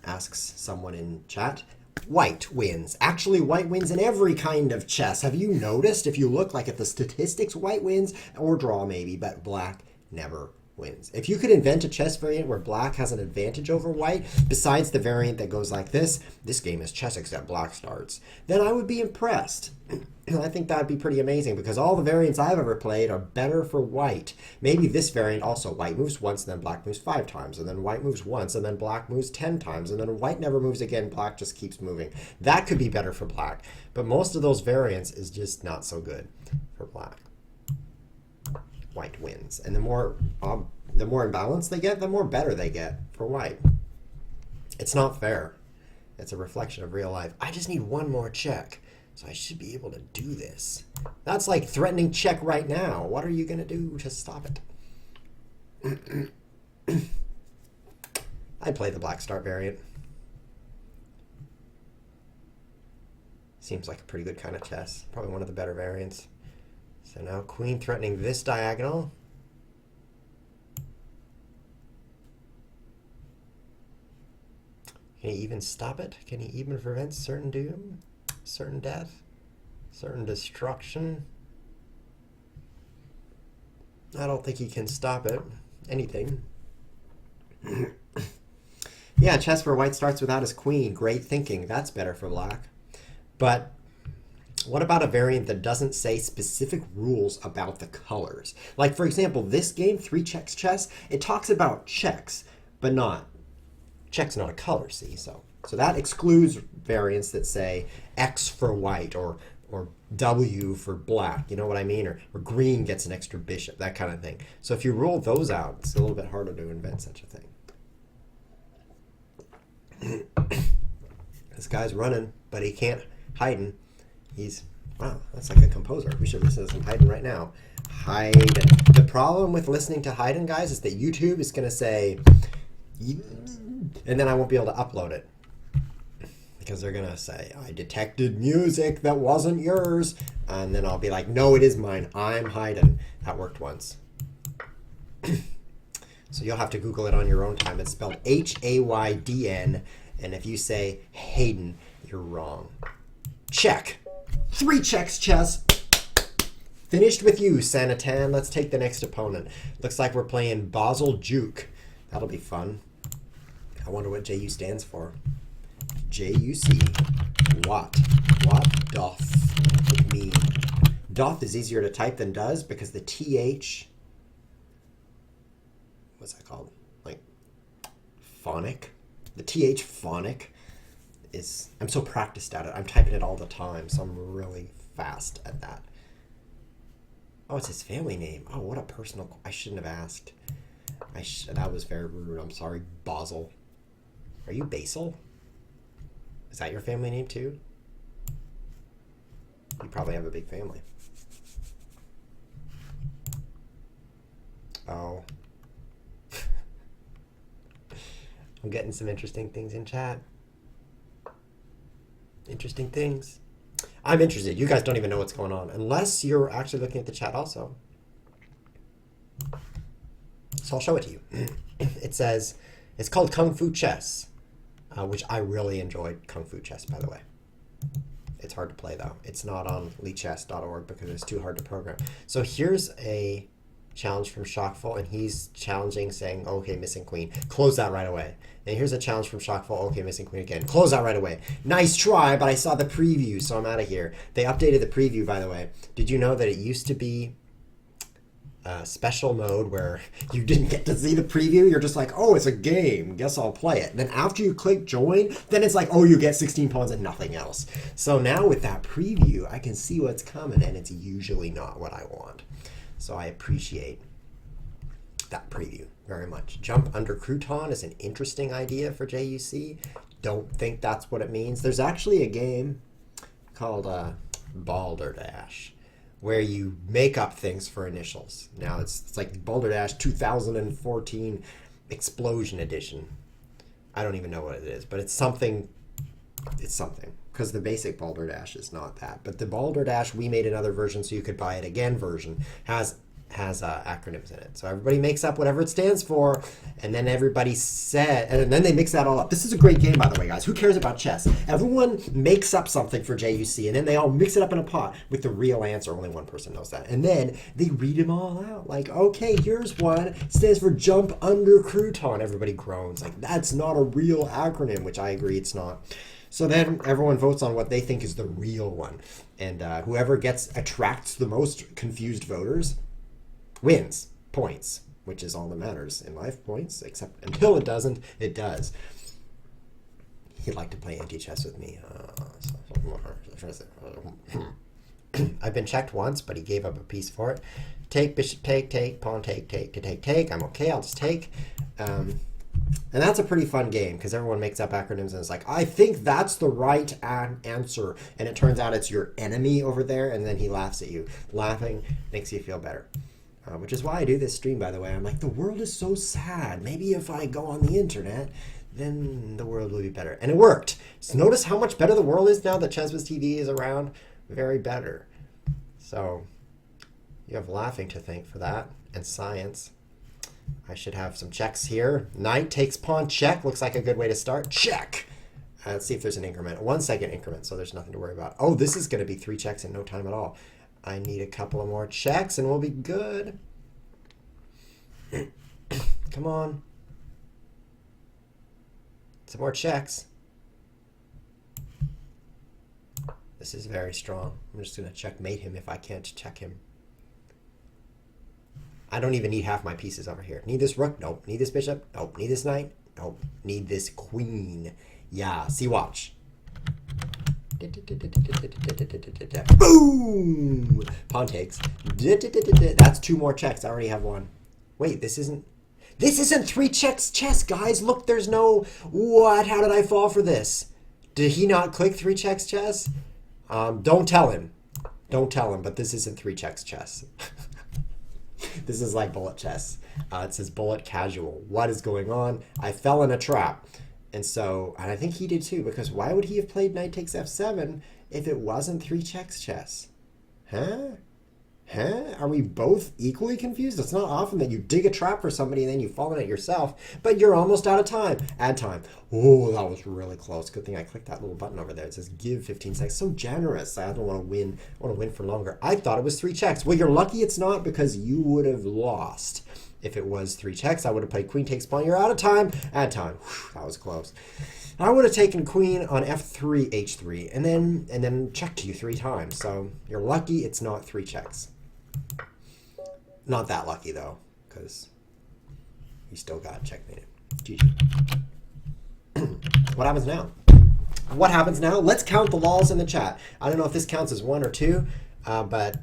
Asks someone in chat. White wins. Actually, white wins in every kind of chess. Have you noticed? If you look like at the statistics, white wins, or draw maybe, but black never wins. If you could invent a chess variant where black has an advantage over white, besides the variant that goes like this game is chess except black starts, then I would be impressed. I think that would be pretty amazing because all the variants I've ever played are better for white. Maybe this variant also, white moves once and then black moves 5 times, and then white moves once and then black moves 10 times, and then white never moves again, black just keeps moving. That could be better for black, but most of those variants is just not so good for black. White wins, and the more imbalance they get, the more better they get for white. It's not fair. It's a reflection of real life. I just need 1 more check. So I should be able to do this. That's like threatening check right now. What are you going to do to stop it? I'd play the black start variant. Seems like a pretty good kind of chess. Probably one of the better variants. So now queen threatening this diagonal. Can he even stop it? Can he even prevent certain doom? Certain death? Certain destruction? I don't think he can stop it. Anything. Yeah, chess where white starts without his queen. Great thinking. That's better for black. But What about a variant that doesn't say specific rules about the colors? Like, for example, this game, 3 checks chess, it talks about checks, but not, check's not a color, see? So that excludes variants that say X for white or W for black, you know what I mean? Or green gets an extra bishop, that kind of thing. So if you rule those out, it's a little bit harder to invent such a thing. This guy's running, but he can't Haydn. He's, wow, that's like a composer. We should listen to some Haydn right now. Haydn. The problem with listening to Haydn, guys, is that YouTube is going to say, and then I won't be able to upload it. Because they're going to say, I detected music that wasn't yours. And then I'll be like, no, it is mine. I'm Haydn. That worked once. So you'll have to Google it on your own time. It's spelled Haydn. And if you say Haydn, you're wrong. Check. 3 checks chess. Finished with you, Sanatan. Let's take the next opponent. Looks like we're playing Basel Juke. That'll be fun. I wonder what JU stands for. JUC. What? What doth it mean? Doth is easier to type than does because the TH, what's that called? Like phonic? The TH phonic is, I'm so practiced at it. I'm typing it all the time, so I'm really fast at that. Oh, it's his family name. Oh, what a personal, I shouldn't have asked. That was very rude. I'm sorry, Basel. Are you Basil? Is that your family name too? You probably have a big family. Oh. I'm getting some interesting things in chat. Interesting things. I'm interested. You guys don't even know what's going on unless you're actually looking at the chat also. So I'll show it to you. It says, it's called Kung Fu Chess, which I really enjoyed Kung Fu Chess, by the way. It's hard to play, though. It's not on leechess.org because it's too hard to program. So here's a challenge from Shockful, and he's challenging, saying, okay, missing queen. Close that right away. And here's a challenge from Shockful, okay, missing queen again. Close that right away. Nice try, but I saw the preview, so I'm out of here. They updated the preview, by the way. Did you know that it used to be special mode where you didn't get to see the preview? You're just like, oh, it's a game. Guess I'll play it. And then after you click join, then it's like, oh, you get 16 pawns and nothing else. So now with that preview, I can see what's coming, and it's usually not what I want. So I appreciate that preview very much. Jump under crouton is an interesting idea for JUC. Don't think that's what it means. There's actually a game called Balderdash where you make up things for initials. Now it's like Balderdash 2014 Explosion Edition. I don't even know what it is, but it's something. It's something, because the basic Balderdash is not that. But the Balderdash, we made another version so you could buy it again version, has acronyms in it. So everybody makes up whatever it stands for, and then everybody said, and then they mix that all up. This is a great game, by the way, guys. Who cares about chess? Everyone makes up something for JUC, and then they all mix it up in a pot with the real answer. Only one person knows that. And then they read them all out. Like, okay, here's one. It stands for jump under crouton. Everybody groans. Like, that's not a real acronym, which I agree it's not. So then everyone votes on what they think is the real one. And whoever attracts the most confused voters wins points, which is all that matters in life, points, except until it doesn't, it does. He'd like to play anti-chess with me. I've been checked once, but he gave up a piece for it. Take, bishop, take, pawn, take. I'm okay, I'll just take. And that's a pretty fun game because everyone makes up acronyms and it's like, I think that's the right answer. And it turns out it's your enemy over there, and then he laughs at you. Laughing makes you feel better. Which is why I do this stream, by the way. I'm like, the world is so sad. Maybe if I go on the internet, then the world will be better. And it worked. So notice how much better the world is now that ChessWhiz TV is around. Very better. So you have laughing to thank for that, and science. I should have some checks here. Knight takes pawn, check. Looks like a good way to start. Check. Let's see if there's an increment. 1 second increment, so there's nothing to worry about. Oh, this is going to be 3 checks in no time at all. I need a couple of more checks and we'll be good. Come on. Some more checks. This is very strong. I'm just going to checkmate him if I can't check him. I don't even need half my pieces over here. Need this rook? Nope. Need this bishop? Nope. Need this knight? Nope. Need this queen. Yeah, see, watch. Boom! Pawn takes. That's 2 more checks. I already have 1. Wait, this isn't 3 checks chess, guys. Look, there's no... What? How did I fall for this? Did he not click 3 checks chess? Don't tell him. Don't tell him, but this isn't 3 checks chess. This is like bullet chess. It says bullet casual. What is going on? I fell in a trap. And I think he did too, because why would he have played knight takes f7 if it wasn't 3 checks chess? Huh? Are we both equally confused? It's not often that you dig a trap for somebody and then you fall in it yourself, but you're almost out of time. Add time. Oh, that was really close. Good thing I clicked that little button over there. It says give 15 seconds. So generous. I don't want to win. I want to win for longer. I thought it was 3 checks. Well, you're lucky it's not, because you would have lost. If it was 3 checks, I would have played queen takes pawn. You're out of time. Add time. Whew, that was close. I would have taken queen on f3, h3, and then checked you 3 times. So you're lucky it's not 3 checks. Not that lucky, though, because you still got checkmated. GG. What happens now? What happens now? Let's count the lols in the chat. I don't know if this counts as 1 or 2, but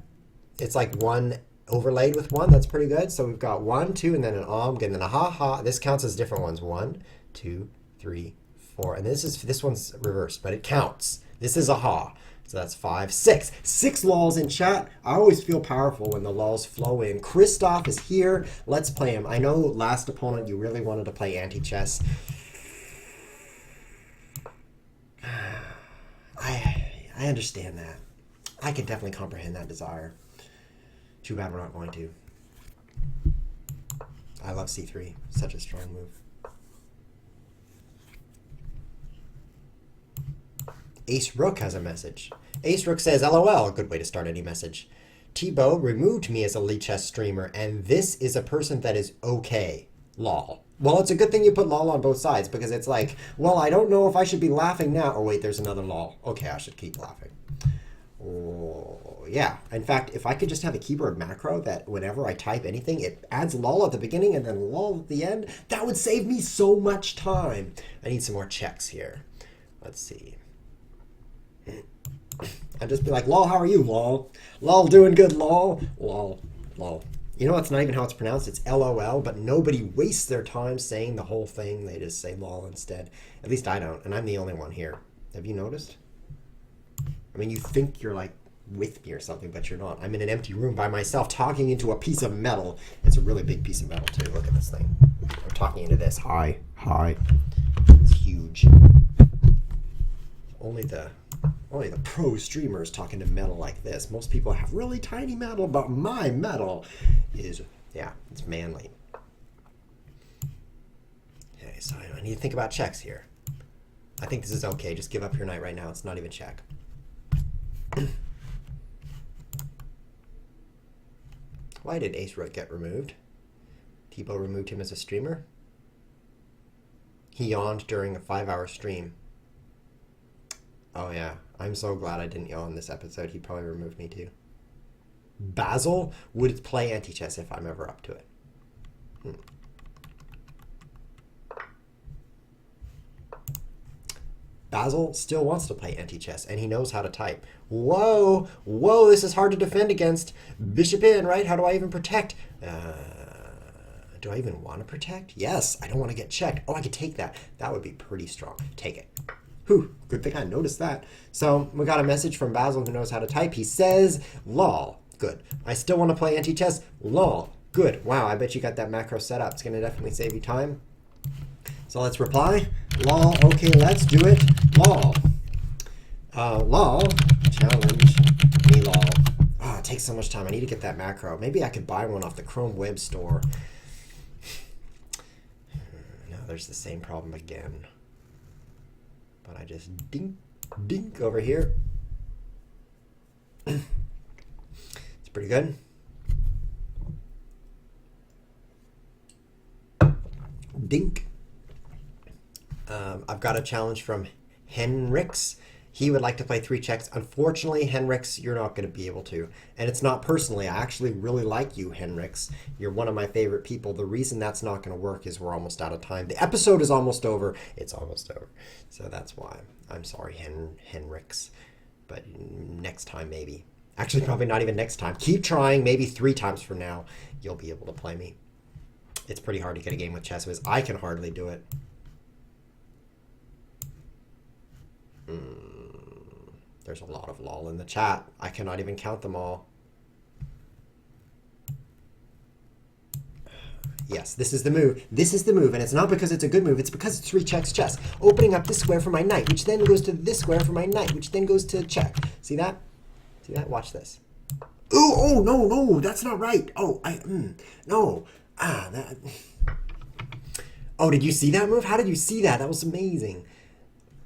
it's like 1 overlaid with 1. That's pretty good. So we've got 1, 2, and then an omg, and then a ha-ha. This counts as different ones. 1, 2, 3, 4. And this one's reversed, but it counts. This is a ha. So that's 5, 6. 6 lols in chat. I always feel powerful when the lols flow in. Christoph is here. Let's play him. I know last opponent you really wanted to play anti-chess. I understand that. I can definitely comprehend that desire. Too bad we're not going to. I love c3. Such a strong move. Ace Rook has a message. Ace Rook says, LOL, a good way to start any message. Tebow removed me as a lead chess streamer, and this is a person that is okay. Lol. Well, it's a good thing you put lol on both sides, because it's like, well, I don't know if I should be laughing now. Oh, wait, there's another lol. Okay, I should keep laughing. Oh, yeah. In fact, if I could just have a keyboard macro that whenever I type anything, it adds lol at the beginning and then lol at the end, that would save me so much time. I need some more checks here. Let's see. I'd just be like, lol, how are you, lol? Lol, doing good, lol? Lol, lol. You know, it's not even how it's pronounced. It's LOL, but nobody wastes their time saying the whole thing. They just say lol instead. At least I don't, and I'm the only one here. Have you noticed? I mean, you think you're like with me or something, but you're not. I'm in an empty room by myself talking into a piece of metal. It's a really big piece of metal, too. Look at this thing. I'm talking into this. Hi. It's huge. Only the pro streamers talking to metal like this. Most people have really tiny metal, but my metal is, yeah, it's manly. Okay, so I need to think about checks here. I think this is okay. Just give up your knight right now. It's not even check. Why did Ace Rook get removed? Tebow removed him as a streamer. He yawned during a 5-hour stream. Oh yeah, I'm so glad I didn't yawn this episode. He probably removed me too. Basil would play anti-chess if I'm ever up to it. Basil still wants to play anti-chess, and he knows how to type. Whoa, this is hard to defend against. Bishop in, right? How do I even protect? Do I even want to protect? Yes, I don't want to get checked. Oh, I could take that. That would be pretty strong. Take it. Whew, good thing I noticed that. So we got a message from Basil who knows how to type. He says, lol, good. I still want to play anti-chess. Lol, good. Wow, I bet you got that macro set up. It's going to definitely save you time. So let's reply. Lol, okay, let's do it. Lol. Lol, challenge me lol. Oh, it takes so much time. I need to get that macro. Maybe I could buy one off the Chrome Web Store. No, there's the same problem again. But I just dink over here. It's pretty good. Dink. I've got a challenge from Henrix. He would like to play three checks. Unfortunately, Henrix, you're not going to be able to. And it's not personally. I actually really like you, Henrix. You're one of my favorite people. The reason that's not going to work is we're almost out of time. The episode is almost over. It's almost over. So that's why. I'm sorry, Henrix. But next time, maybe. Actually, probably not even next time. Keep trying. Maybe 3 times from now, you'll be able to play me. It's pretty hard to get a game with ChessWhiz. I can hardly do it. There's a lot of lol in the chat. I cannot even count them all. Yes, this is the move. This is the move, and it's not because it's a good move. It's because it's 3 checks chess. Opening up this square for my knight, which then goes to this square for my knight, which then goes to check. See that? See that? Watch this. Ooh, oh, no, no, that's not right. Oh, no. That. Oh, did you see that move? How did you see that? That was amazing.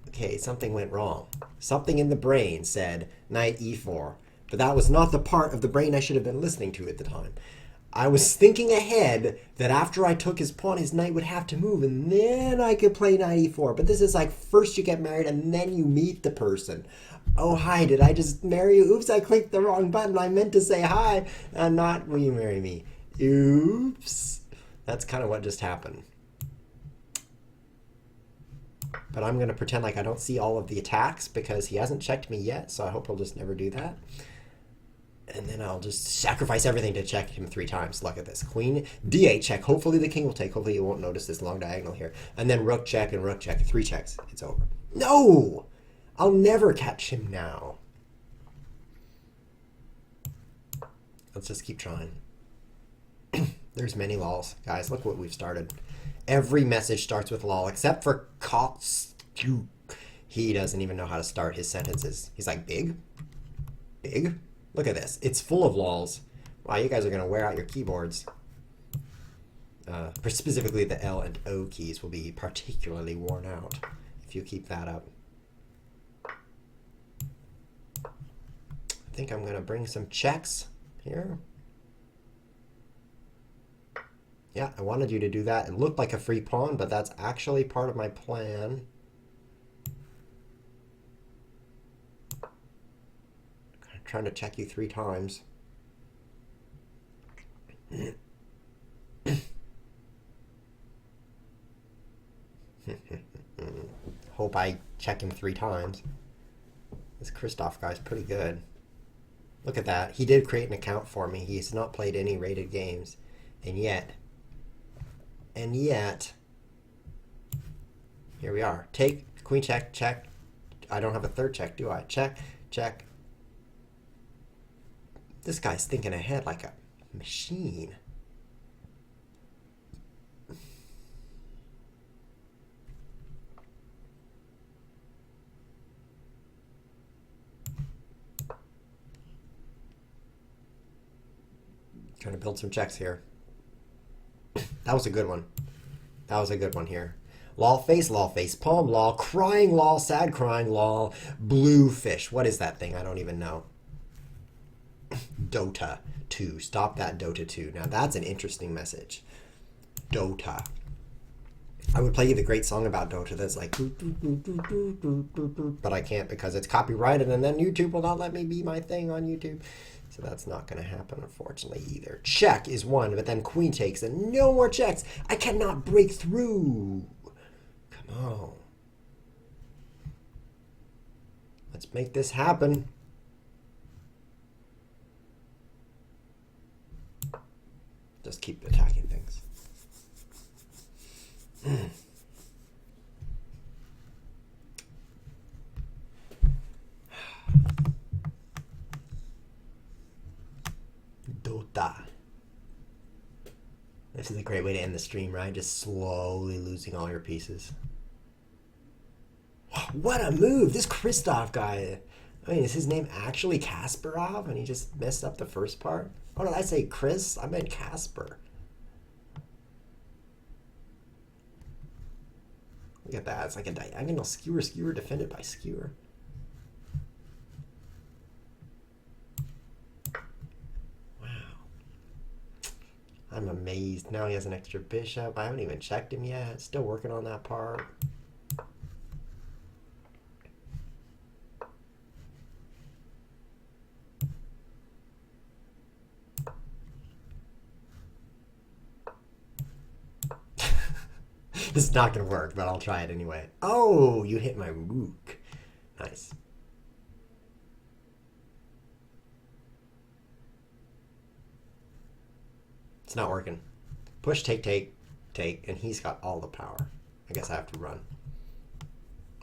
Okay, something went wrong. Something in the brain said knight e4, but that was not the part of the brain I should have been listening to at the time. I was thinking ahead that after I took his pawn, his knight would have to move, and then I could play knight e4. But this is like first you get married, and then you meet the person. Oh, hi, did I just marry you? Oops, I clicked the wrong button. I meant to say hi, and not will you marry me? Oops. That's kind of what just happened. But I'm going to pretend like I don't see all of the attacks because he hasn't checked me yet, so I hope he'll just never do that. And then I'll just sacrifice everything to check him 3 times. Look at this. Queen, d8 check. Hopefully the king will take. Hopefully you won't notice this long diagonal here. And then rook check and rook check. 3 checks. It's over. No! I'll never catch him now. Let's just keep trying. There's many lols. Guys, look what we've started. Every message starts with lol, except for Kotsuk. He doesn't even know how to start his sentences. He's like, big? Big? Look at this. It's full of lols. Wow, you guys are going to wear out your keyboards. Specifically, the L and O keys will be particularly worn out if you keep that up. I think I'm going to bring some checks here. Yeah, I wanted you to do that. It looked like a free pawn, but that's actually part of my plan. I'm trying to check you 3 times. Hope I check him 3 times. This Christoph guy's pretty good. Look at that. He did create an account for me. He's not played any rated games. And yet, here we are. Take, queen check, check. I don't have a 3rd check, do I? Check, check. This guy's thinking ahead like a machine. Trying to build some checks here. That was a good one. That was a good one here. Lol face, palm lol, crying lol, sad crying lol, blue fish. What is that thing? I don't even know. Dota 2. Stop that Dota 2. Now that's an interesting message. Dota. I would play you the great song about Dota that's like, but I can't because it's copyrighted and then YouTube will not let me be my thing on YouTube. So that's not going to happen, unfortunately, either. Check is 1, but then queen takes, and no more checks. I cannot break through. Come on. Let's make this happen. Just keep attacking things. Dota. This is a great way to end the stream, right? Just slowly losing all your pieces. What a move! This Christoph guy. I mean, is his name actually Kasparov? And he just messed up the first part? Oh, did I say Chris? I meant Casper. Look at that. It's like a diagonal skewer, skewer defended by skewer. I'm amazed. Now he has an extra bishop. I haven't even checked him yet. Still working on that part. This is not going to work, but I'll try it anyway. Oh, you hit my rook. Nice. It's not working. Push, take, take, take, and he's got all the power. I guess I have to run.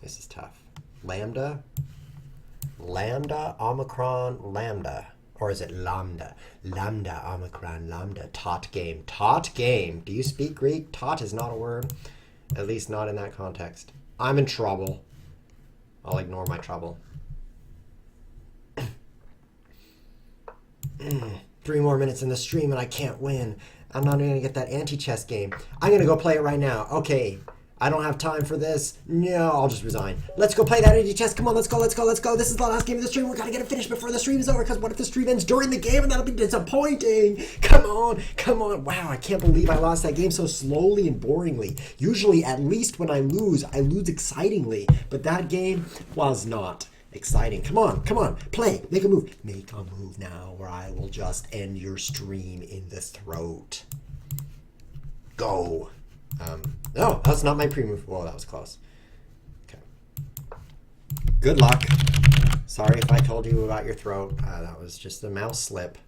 This is tough. Lambda, lambda, omicron, lambda. Or is it lambda? Lambda, omicron, lambda. Taut game. Taut game. Do you speak Greek? Taut is not a word. At least not in that context. I'm in trouble. I'll ignore my trouble. 3 more minutes in the stream and I can't win. I'm not even going to get that anti-chess game. I'm going to go play it right now. Okay. I don't have time for this. No, I'll just resign. Let's go play that anti-chess. Come on, let's go, let's go, let's go. This is the last game of the stream. We got to get it finished before the stream is over, because what if the stream ends during the game, and that'll be disappointing. Come on, come on. Wow, I can't believe I lost that game so slowly and boringly. Usually, at least when I lose excitingly. But that game was not exciting. Come on, play, make a move. Make a move now, or I will just end your stream in the throat. Go. No, that's not my pre-move. Whoa, that was close. Okay. Good luck. Sorry if I told you about your throat. That was just a mouse slip.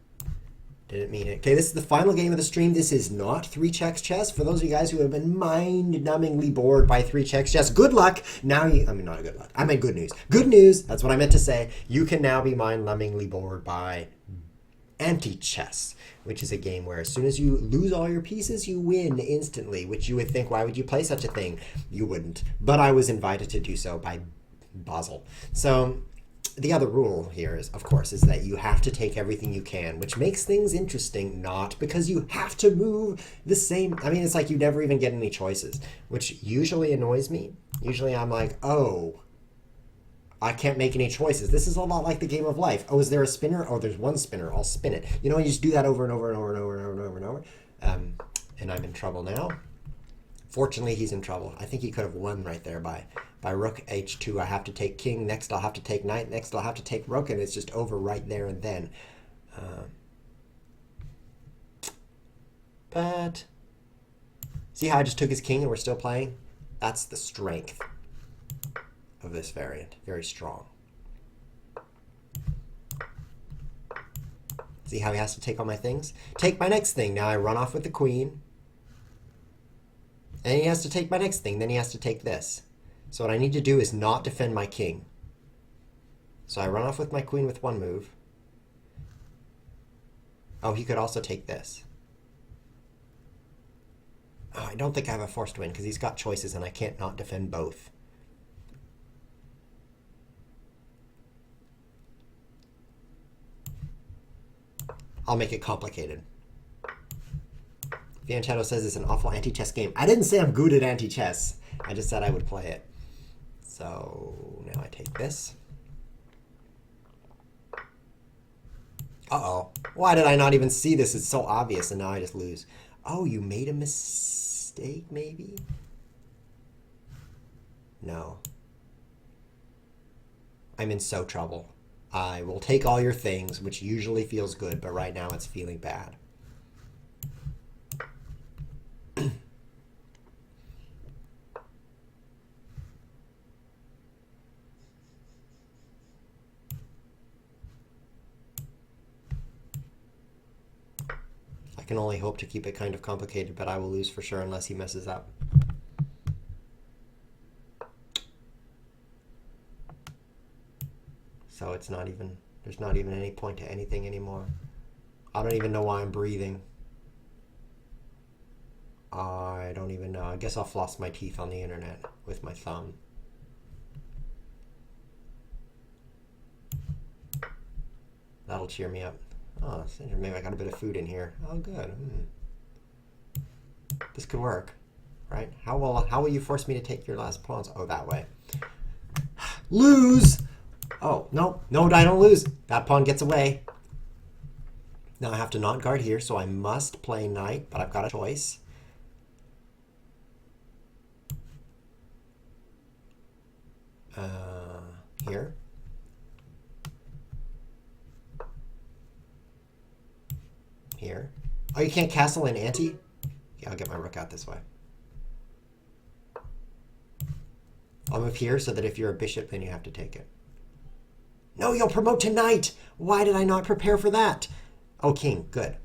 Didn't mean it. Okay, this is the final game of the stream. This is not 3 checks chess. For those of you guys who have been mind-numbingly bored by 3 checks chess, good luck. Now you, I mean, not good luck. I meant good news. Good news, that's what I meant to say. You can now be mind-numbingly bored by anti-chess, which is a game where as soon as you lose all your pieces, you win instantly, which you would think, why would you play such a thing? You wouldn't. But I was invited to do so by Basel. So the other rule here is, of course, is that you have to take everything you can, which makes things interesting, not because you have to move the same. I mean, it's like you never even get any choices, which usually annoys me. Usually I'm like, oh, I can't make any choices. This is a lot like the game of life. Oh, is there a spinner? Oh, there's one spinner. I'll spin it. You know, you just do that over and over and over and over and over and over and over. And I'm in trouble now. Fortunately, he's in trouble. I think he could have won right there by rook h2. I have to take king. Next, I'll have to take knight. Next, I'll have to take rook. And it's just over right there and then. But see how I just took his king and we're still playing? That's the strength of this variant. Very strong. See how he has to take all my things? Take my next thing. Now I run off with the queen. And he has to take my next thing. Then he has to take this. So what I need to do is not defend my king. So I run off with my queen with one move. Oh, he could also take this. Oh, I don't think I have a forced win because he's got choices and I can't not defend both. I'll make it complicated. Fianchetto says it's an awful anti-chess game. I didn't say I'm good at anti-chess. I just said I would play it. So now I take this. Uh-oh. Why did I not even see this? It's so obvious, and now I just lose. Oh, you made a mistake, maybe? No. I'm in so trouble. I will take all your things, which usually feels good, but right now it's feeling bad. I can only hope to keep it kind of complicated, but I will lose for sure unless he messes up. So it's not even, there's not even any point to anything anymore. I don't even know why I'm breathing. I don't even know. I guess I'll floss my teeth on the internet with my thumb. That'll cheer me up. Oh, maybe I got a bit of food in here. Oh, good. This could work, right? How will you force me to take your last pawns? Oh, that way. Lose! Oh, no, I don't lose. That pawn gets away. Now I have to not guard here, so I must play knight, but I've got a choice. Here. Here. Oh, you can't castle in ante? Yeah, I'll get my rook out this way. I'll move here so that if you're a bishop, then you have to take it. No, you'll promote to knight. Why did I not prepare for that? Oh, king. Good.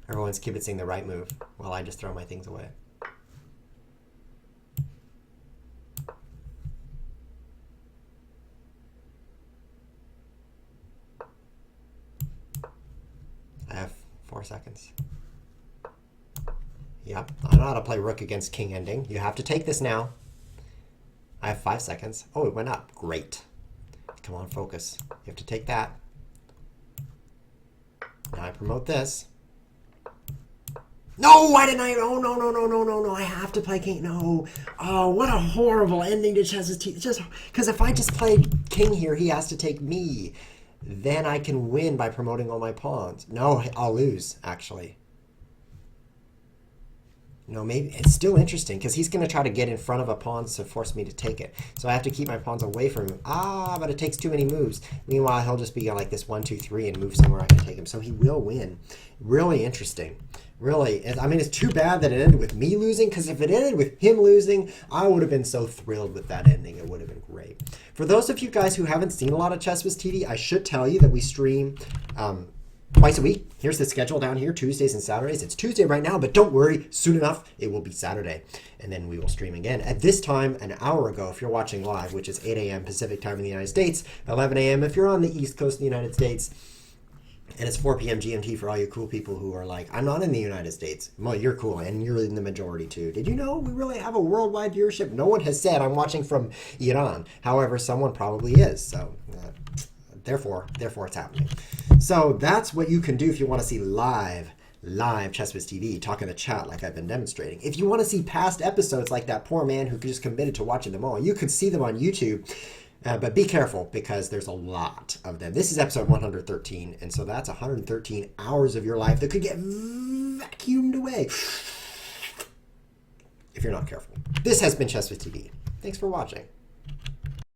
Everyone's kibitzing the right move while I just throw my things away. I have 4 seconds. Yep, I know how to play rook against king ending. You have to take this now. I have 5 seconds. Oh, it went up. Great. Come on, focus. You have to take that. Now I promote this. No, why didn't I? Oh, no, no, no, no, no, no. I have to play king. No. Oh, what a horrible ending to ChessWhiz TV. Just because if I just played king here, he has to take me. Then I can win by promoting all my pawns. No, I'll lose, actually. No, maybe it's still interesting because he's going to try to get in front of a pawn to force me to take it. So I have to keep my pawns away from him. Ah, but it takes too many moves. Meanwhile, he'll just be like this 1, 2, 3 and move somewhere I can take him. So he will win. Really interesting. Really, I mean, it's too bad that it ended with me losing, because if it ended with him losing, I would have been so thrilled with that ending. It would have been great. For those of you guys who haven't seen a lot of ChessWhiz TV, I should tell you that we stream twice a week. Here's the schedule down here, Tuesdays and Saturdays. It's Tuesday right now, but don't worry, soon enough, it will be Saturday. And then we will stream again. At this time, an hour ago, if you're watching live, which is 8 a.m. Pacific time in the United States, 11 a.m. if you're on the East Coast of the United States, and it's 4 p.m. GMT for all you cool people who are like, I'm not in the United States. Well, you're cool, and you're in the majority too. Did you know we really have a worldwide viewership? No one has said I'm watching from Iran. However, someone probably is. So therefore it's happening. So that's what you can do if you want to see live ChessWhiz TV, talk in the chat like I've been demonstrating. If you want to see past episodes like that poor man who just committed to watching them all, you can see them on YouTube. But be careful, because there's a lot of them. This is episode 113, and so that's 113 hours of your life that could get vacuumed away if you're not careful. This has been ChessWhiz TV. Thanks for watching.